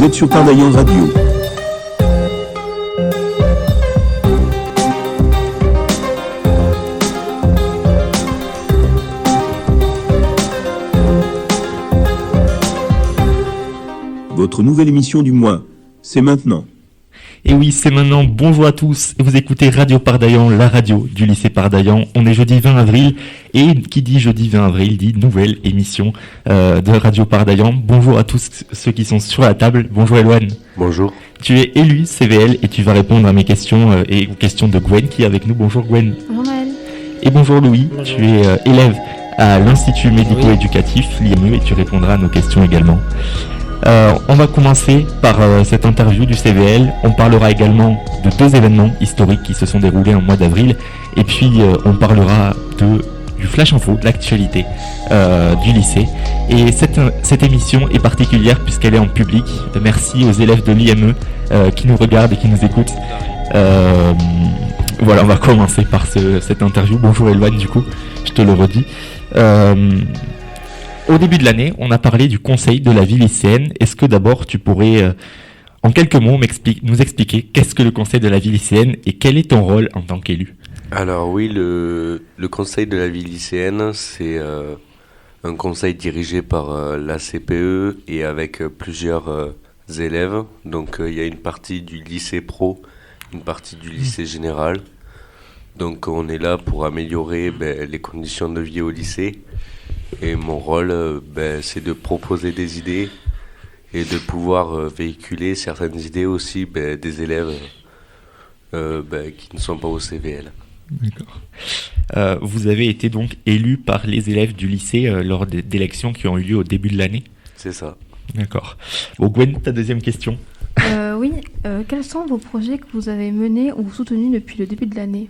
êtes sur Pardaillan Radio. Votre nouvelle émission du mois, c'est maintenant. Et oui, c'est maintenant. Bonjour à tous. Vous écoutez Radio Pardaillan, la radio du lycée Pardaillan. On est jeudi 20 avril. Et qui dit jeudi 20 avril dit nouvelle émission de Radio Pardaillan. Bonjour à tous ceux qui sont sur la table. Bonjour Eloane. Bonjour. Tu es élu CVL et tu vas répondre à mes questions et aux questions de Gwen qui est avec nous. Bonjour Gwen. Bonjour Maëlle. Et bonjour Louis. Bonjour. Tu es élève à l'Institut médico-éducatif, l'IME, et tu répondras à nos questions également. On va commencer par cette interview du CVL. On parlera également de deux événements historiques qui se sont déroulés en mois d'avril. Et puis on parlera du Flash Info, de l'actualité du lycée. Et cette émission est particulière puisqu'elle est en public. Merci aux élèves de l'IME qui nous regardent et qui nous écoutent. Voilà, on va commencer par cette interview. Bonjour Eloane, du coup, je te le redis. Au début de l'année, on a parlé du conseil de la vie lycéenne. Est-ce que d'abord tu pourrais, en quelques mots, nous expliquer qu'est-ce que le conseil de la vie lycéenne et quel est ton rôle en tant qu'élu ? Alors oui, le conseil de la vie lycéenne, c'est un conseil dirigé par la CPE et avec plusieurs élèves. Donc il y a une partie du lycée pro, une partie du lycée général. Donc on est là pour améliorer les conditions de vie au lycée. Et mon rôle, c'est de proposer des idées et de pouvoir véhiculer certaines idées aussi des élèves qui ne sont pas au CVL. D'accord. Vous avez été donc élu par les élèves du lycée lors d'élections qui ont eu lieu au début de l'année ? C'est ça. D'accord. Bon, Gwen, ta deuxième question. Oui, quels sont vos projets que vous avez menés ou soutenus depuis le début de l'année ?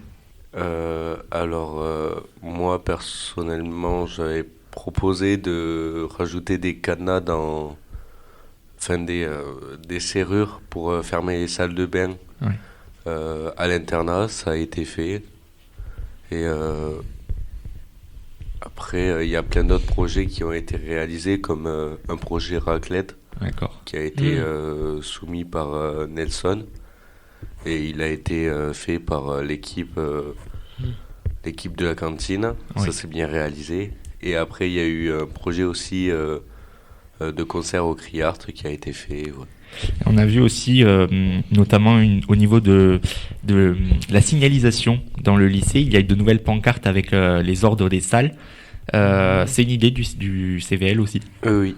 Moi, personnellement, j'avais proposé de rajouter des cadenas des serrures pour fermer les salles de bain à l'internat. Ça a été fait. Et après, il y a plein d'autres projets qui ont été réalisés, comme un projet raclette. D'accord. Qui a été soumis par Nelson. Et il a été fait par l'équipe de la cantine. Oui. Ça s'est bien réalisé. Et après, il y a eu un projet aussi de concert au Criart qui a été fait. Ouais. On a vu aussi, notamment au niveau de la signalisation dans le lycée, il y a eu de nouvelles pancartes avec les ordres des salles. C'est une idée du CVL aussi ? Oui.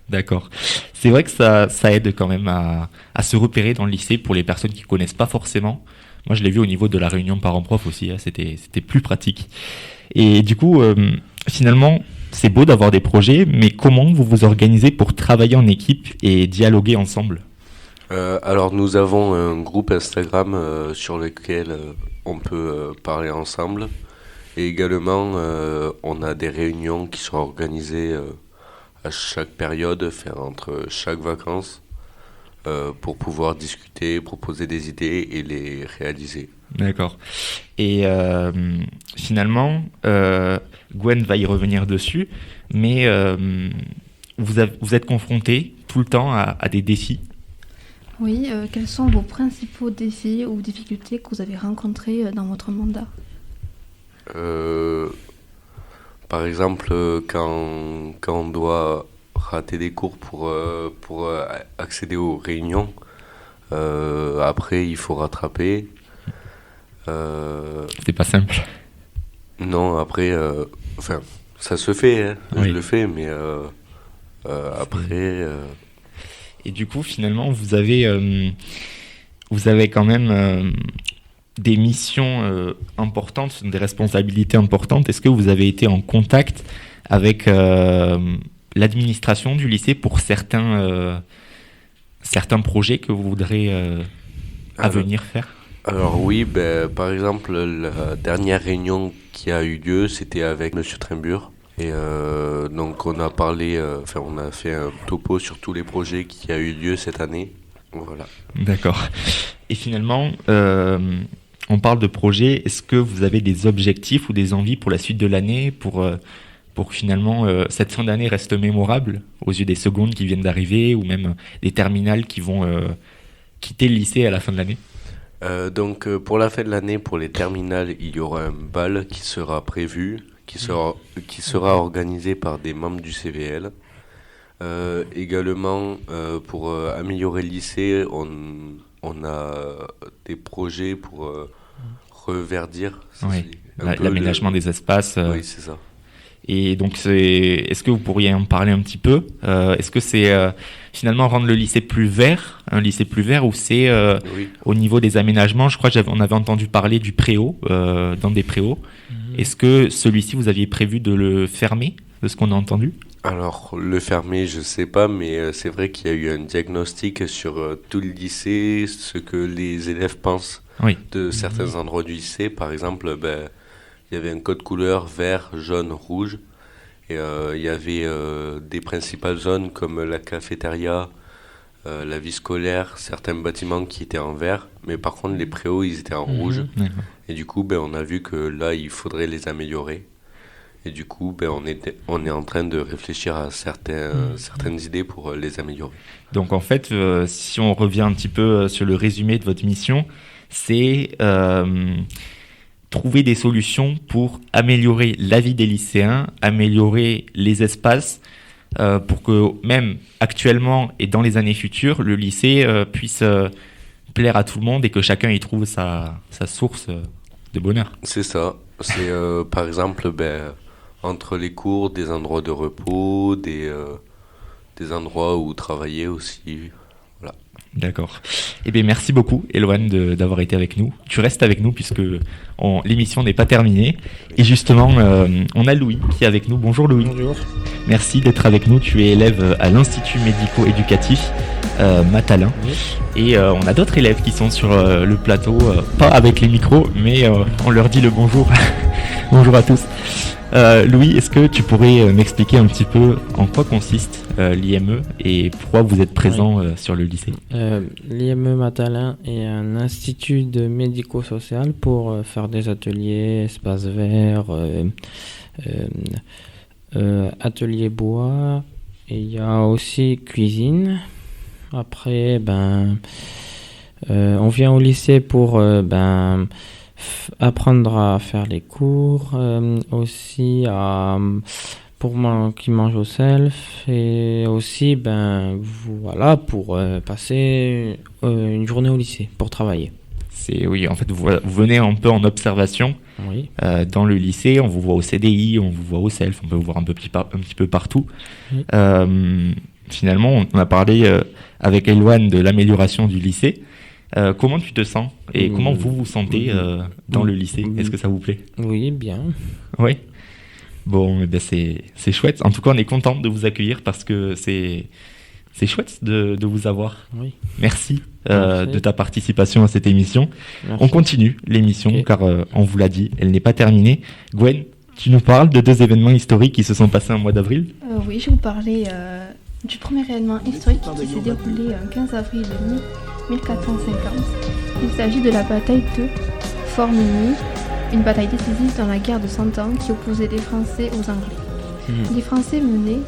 D'accord. C'est vrai que ça aide quand même à se repérer dans le lycée pour les personnes qui ne connaissent pas forcément. Moi, je l'ai vu au niveau de la réunion parents-prof aussi, hein, c'était plus pratique. Et du coup, finalement, c'est beau d'avoir des projets, mais comment vous vous organisez pour travailler en équipe et dialoguer ensemble ? Alors, nous avons un groupe Instagram sur lequel on peut parler ensemble. Et également, on a des réunions qui sont organisées à chaque période, entre chaque vacances, pour pouvoir discuter, proposer des idées et les réaliser. D'accord. Et finalement, Gwen va y revenir dessus, mais vous êtes confronté tout le temps à des défis. Oui, quels sont vos principaux défis ou difficultés que vous avez rencontrés dans votre mandat ? Par exemple, quand on doit rater des cours pour accéder aux réunions, après il faut rattraper. C'est pas simple. Non, après, ça se fait, hein, oui. Je le fais, mais après... Et du coup, finalement, vous avez quand même des missions importantes, des responsabilités importantes. Est-ce que vous avez été en contact avec l'administration du lycée pour certains projets que vous voudrez à venir faire ? Alors oui, par exemple, la dernière réunion qui a eu lieu, c'était avec Monsieur Trimbure. Et donc on a parlé, on a fait un topo sur tous les projets qui a eu lieu cette année. Voilà. D'accord. Et finalement, on parle de projets. Est-ce que vous avez des objectifs ou des envies pour la suite de l'année, pour pour que finalement cette fin d'année reste mémorable aux yeux des secondes qui viennent d'arriver ou même des terminales qui vont quitter le lycée à la fin de l'année? Donc pour la fin de l'année, pour les terminales, il y aura un bal qui sera prévu, qui sera organisé par des membres du CVL. Également, pour améliorer le lycée, on a des projets pour reverdir Oui, l'aménagement des espaces. Oui, c'est ça. Et donc, est-ce que vous pourriez en parler un petit peu? Est-ce que c'est finalement rendre le lycée plus vert, un lycée plus vert, ou c'est Oui. au niveau des aménagements? Je crois qu'on avait entendu parler du préau, dans des préaux. Est-ce que celui-ci, vous aviez prévu de le fermer, de ce qu'on a entendu? Alors, le fermer, je sais pas, mais c'est vrai qu'il y a eu un diagnostic sur tout le lycée, ce que les élèves pensent Oui. de certains endroits du lycée. Par exemple, il y avait un code couleur vert, jaune, rouge. Et il y avait des principales zones comme la cafétéria, la vie scolaire, certains bâtiments qui étaient en vert. Mais par contre, les préaux, ils étaient en rouge. D'accord. Et du coup, on a vu que là, il faudrait les améliorer. Et du coup, on est en train de réfléchir à certaines idées pour les améliorer. Donc en fait, si on revient un petit peu sur le résumé de votre mission, c'est trouver des solutions pour améliorer la vie des lycéens, améliorer les espaces, pour que même actuellement et dans les années futures, le lycée puisse plaire à tout le monde et que chacun y trouve sa source de bonheur. C'est ça. C'est par exemple, entre les cours, des endroits de repos, des endroits où travailler aussi. Voilà. D'accord. Eh bien, merci beaucoup, Eloane, d'avoir été avec nous. Tu restes avec nous puisque l'émission n'est pas terminée. Et justement, on a Louis qui est avec nous. Bonjour Louis. Bonjour. Merci d'être avec nous. Tu es élève à l'Institut médico-éducatif Matalin. Oui. Et on a d'autres élèves qui sont sur le plateau, pas avec les micros, mais on leur dit le bonjour. Bonjour à tous. Louis, est-ce que tu pourrais m'expliquer un petit peu en quoi consiste l'IME et pourquoi vous êtes présent sur le lycée? L'IME Matalin est un institut de médico-social pour faire des ateliers, espaces verts, ateliers bois, et il y a aussi cuisine. Après, on vient au lycée pour apprendre à faire les cours, aussi pour qui mange au self, et aussi voilà, pour passer une journée au lycée, pour travailler. Oui, en fait, vous venez un peu en observation Oui. dans le lycée, on vous voit au CDI, on vous voit au self, on peut vous voir un petit peu partout. Oui. Finalement, on a parlé avec Eloane de l'amélioration du lycée. Comment tu te sens et comment vous vous sentez dans le lycée? Est-ce que ça vous plaît? Oui, bien. Oui. Bon, c'est chouette. En tout cas, on est content de vous accueillir parce que c'est chouette de vous avoir. Oui. Merci de ta participation à cette émission. Merci. On continue l'émission Ok. car on vous l'a dit, elle n'est pas terminée. Gwen, tu nous parles de 2 événements historiques qui se sont passés en mois d'avril? Oui, je vais vous parler du premier événement historique qui s'est déroulé le 15 avril 1450. Il s'agit de la bataille de Formigny, une bataille décisive dans la guerre de 100 ans qui opposait les Français aux Anglais. Les Français menés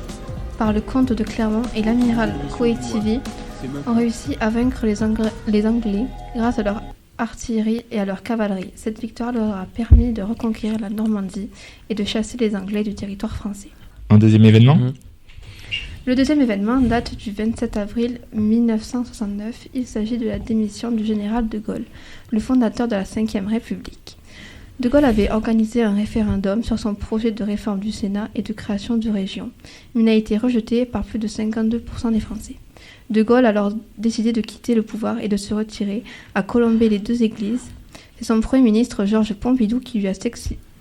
par le comte de Clermont et l'amiral Coëthivi ont réussi à vaincre les Anglais grâce à leur artillerie et à leur cavalerie. Cette victoire leur a permis de reconquérir la Normandie et de chasser les Anglais du territoire français. Un deuxième événement? Le deuxième événement date du 27 avril 1969. Il s'agit de la démission du général de Gaulle, le fondateur de la Ve République. De Gaulle avait organisé un référendum sur son projet de réforme du Sénat et de création de régions, mais il a été rejeté par plus de 52% des Français. De Gaulle a alors décidé de quitter le pouvoir et de se retirer à Colombey-les-Deux-Églises. C'est son Premier ministre Georges Pompidou qui lui a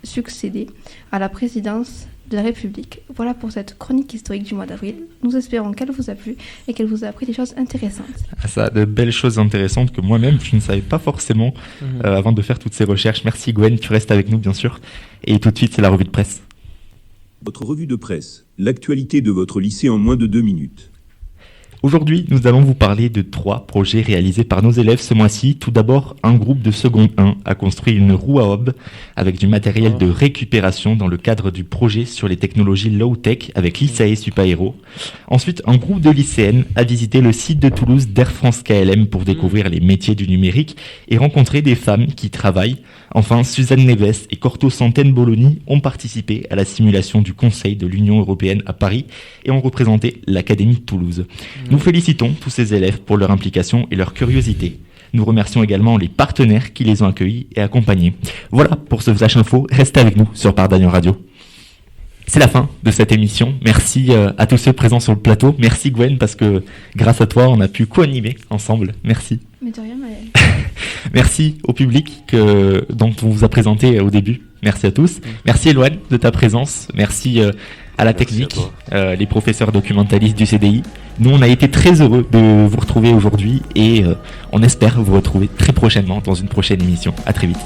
succédé à la présidence de la République. Voilà pour cette chronique historique du mois d'avril. Nous espérons qu'elle vous a plu et qu'elle vous a appris des choses intéressantes. Ça, de belles choses intéressantes que moi-même je ne savais pas forcément avant de faire toutes ces recherches. Merci Gwen, tu restes avec nous bien sûr. Et tout de suite, c'est la revue de presse. Votre revue de presse, l'actualité de votre lycée en moins de 2 minutes. Aujourd'hui, nous allons vous parler de 3 projets réalisés par nos élèves ce mois-ci. Tout d'abord, un groupe de seconde 1 a construit une roue à hob avec du matériel de récupération dans le cadre du projet sur les technologies low-tech avec l'ISAE Supaéro. Ensuite, un groupe de lycéennes a visité le site de Toulouse d'Air France KLM pour découvrir les métiers du numérique et rencontrer des femmes qui travaillent. Enfin, Suzanne Neves et Corto Santène Bologna ont participé à la simulation du Conseil de l'Union européenne à Paris et ont représenté l'Académie de Toulouse. Nous félicitons tous ces élèves pour leur implication et leur curiosité. Nous remercions également les partenaires qui les ont accueillis et accompagnés. Voilà pour ce Flash Info. Restez avec nous sur Pardagnon Radio. C'est la fin de cette émission. Merci à tous ceux présents sur le plateau. Merci Gwen, parce que grâce à toi, on a pu co-animer ensemble. Merci. Mais de rien, Maëlle. Merci au public dont on vous a présenté au début. Merci à tous. Merci Eloane de ta présence. Merci à la technique, les professeurs documentalistes du CDI. Nous, on a été très heureux de vous retrouver aujourd'hui et on espère vous retrouver très prochainement dans une prochaine émission. À très vite.